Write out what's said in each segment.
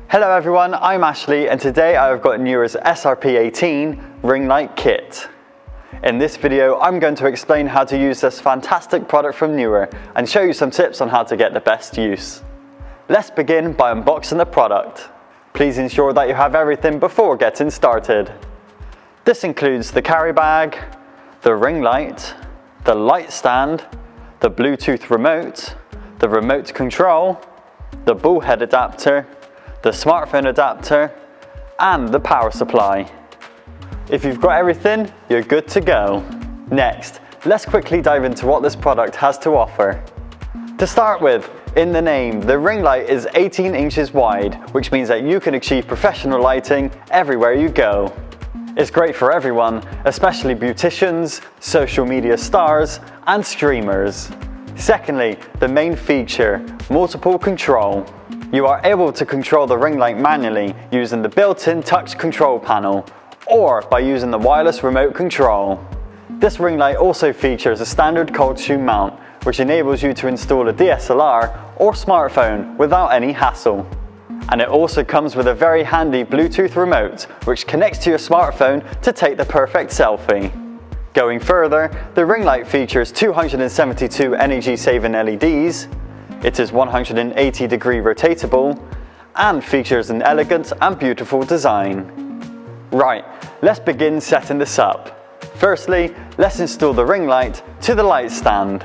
Hello everyone, I'm Ashlee and today I've got Neewer's SRP18 ring light kit. In this video I'm going to explain how to use this fantastic product from Neewer and show you some tips on how to get the best use. Let's begin by unboxing the product. Please ensure that you have everything before getting started. This includes the carry bag, the ring light, the light stand, the Bluetooth remote, the remote control, the ball head adapter, the smartphone adapter, and the power supply. If you've got everything, you're good to go. Next, let's quickly dive into what this product has to offer. To start with, in the name, the ring light is 18 inches wide, which means that you can achieve professional lighting everywhere you go. It's great for everyone, especially beauticians, social media stars, and streamers. Secondly, the main feature, multiple control. You are able to control the ring light manually using the built-in touch control panel or by using the wireless remote control. This ring light also features a standard cold shoe mount, which enables you to install a DSLR or smartphone without any hassle. And it also comes with a very handy Bluetooth remote, which connects to your smartphone to take the perfect selfie. Going further, the ring light features 272 energy-saving LEDs, it is 180-degree rotatable, and features an elegant and beautiful design. Right, let's begin setting this up. Firstly, let's install the ring light to the light stand.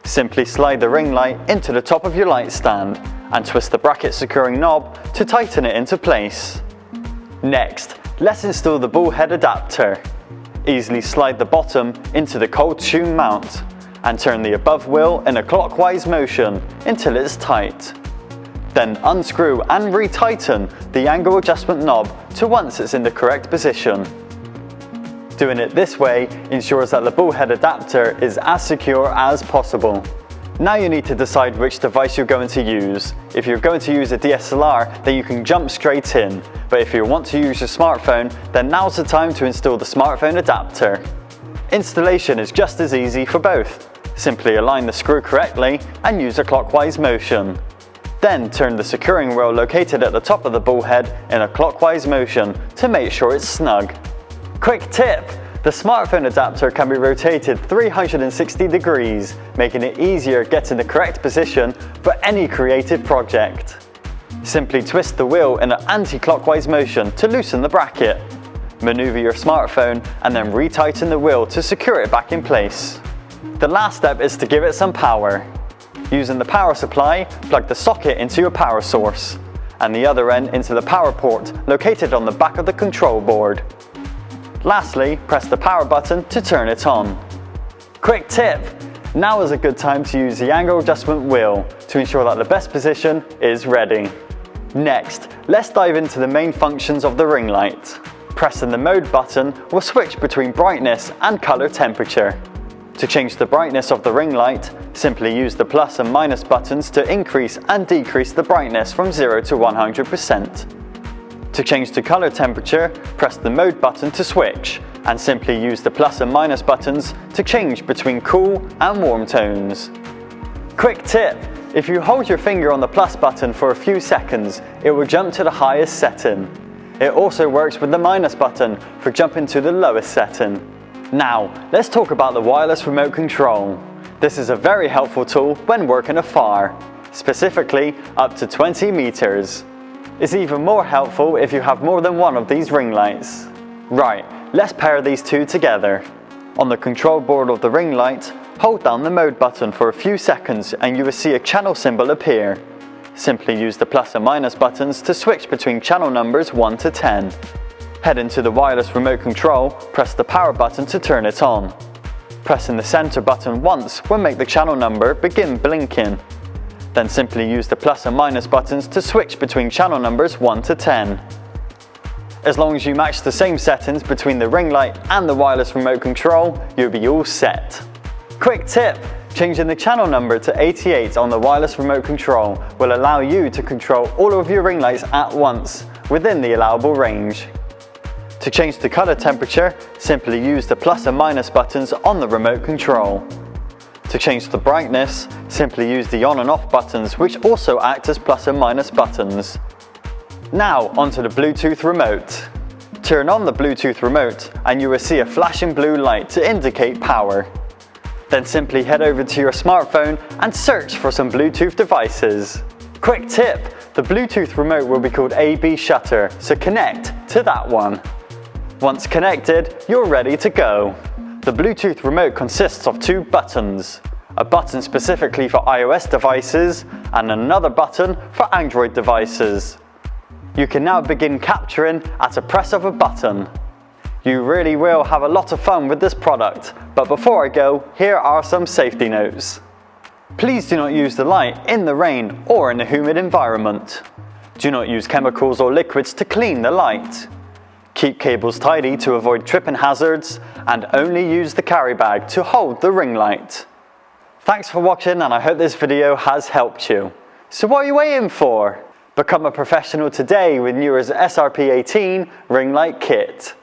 Simply slide the ring light into the top of your light stand and twist the bracket securing knob to tighten it into place. Next, let's install the ball head adapter. Easily slide the bottom into the cold shoe mount and turn the above wheel in a clockwise motion until it's tight. Then unscrew and retighten the angle adjustment knob to once it's in the correct position. Doing it this way ensures that the ball head adapter is as secure as possible. Now you need to decide which device you're going to use. If you're going to use a DSLR, then you can jump straight in. But if you want to use your smartphone, then now's the time to install the smartphone adapter. Installation is just as easy for both. Simply align the screw correctly and use a clockwise motion. Then turn the securing wheel located at the top of the ball head in a clockwise motion to make sure it's snug. Quick tip! The smartphone adapter can be rotated 360 degrees, making it easier getting the correct position for any creative project. Simply twist the wheel in an anti-clockwise motion to loosen the bracket. Maneuver your smartphone and then retighten the wheel to secure it back in place. The last step is to give it some power. Using the power supply, plug the socket into your power source and the other end into the power port located on the back of the control board. Lastly, press the power button to turn it on. Quick tip! Now is a good time to use the angle adjustment wheel to ensure that the best position is ready. Next, let's dive into the main functions of the ring light. Pressing the mode button will switch between brightness and color temperature. To change the brightness of the ring light, simply use the plus and minus buttons to increase and decrease the brightness from 0 to 100%. To change the color temperature, press the mode button to switch and simply use the plus and minus buttons to change between cool and warm tones. Quick tip! If you hold your finger on the plus button for a few seconds, it will jump to the highest setting. It also works with the minus button for jumping to the lowest setting. Now, let's talk about the wireless remote control. This is a very helpful tool when working afar, specifically up to 20 meters. It's even more helpful if you have more than one of these ring lights. Right, let's pair these two together. On the control board of the ring light, hold down the mode button for a few seconds and you will see a channel symbol appear. Simply use the plus and minus buttons to switch between channel numbers 1 to 10. Head into the wireless remote control, press the power button to turn it on. Pressing the center button once will make the channel number begin blinking. Then simply use the plus and minus buttons to switch between channel numbers 1 to 10. As long as you match the same settings between the ring light and the wireless remote control, you'll be all set. Quick tip! Changing the channel number to 88 on the wireless remote control will allow you to control all of your ring lights at once, within the allowable range. To change the color temperature, simply use the plus and minus buttons on the remote control. To change the brightness, simply use the on and off buttons, which also act as plus and minus buttons. Now onto the Bluetooth remote. Turn on the Bluetooth remote and you will see a flashing blue light to indicate power. Then simply head over to your smartphone and search for some Bluetooth devices. Quick tip, the Bluetooth remote will be called AB Shutter, so connect to that one. Once connected, you're ready to go. The Bluetooth remote consists of two buttons. A button specifically for iOS devices and another button for Android devices. You can now begin capturing at a press of a button. You really will have a lot of fun with this product, but before I go, here are some safety notes. Please do not use the light in the rain or in a humid environment. Do not use chemicals or liquids to clean the light. Keep cables tidy to avoid tripping hazards and only use the carry bag to hold the ring light. Thanks for watching and I hope this video has helped you. So what are you waiting for? Become a professional today with Neewer's SRP18 ring light kit.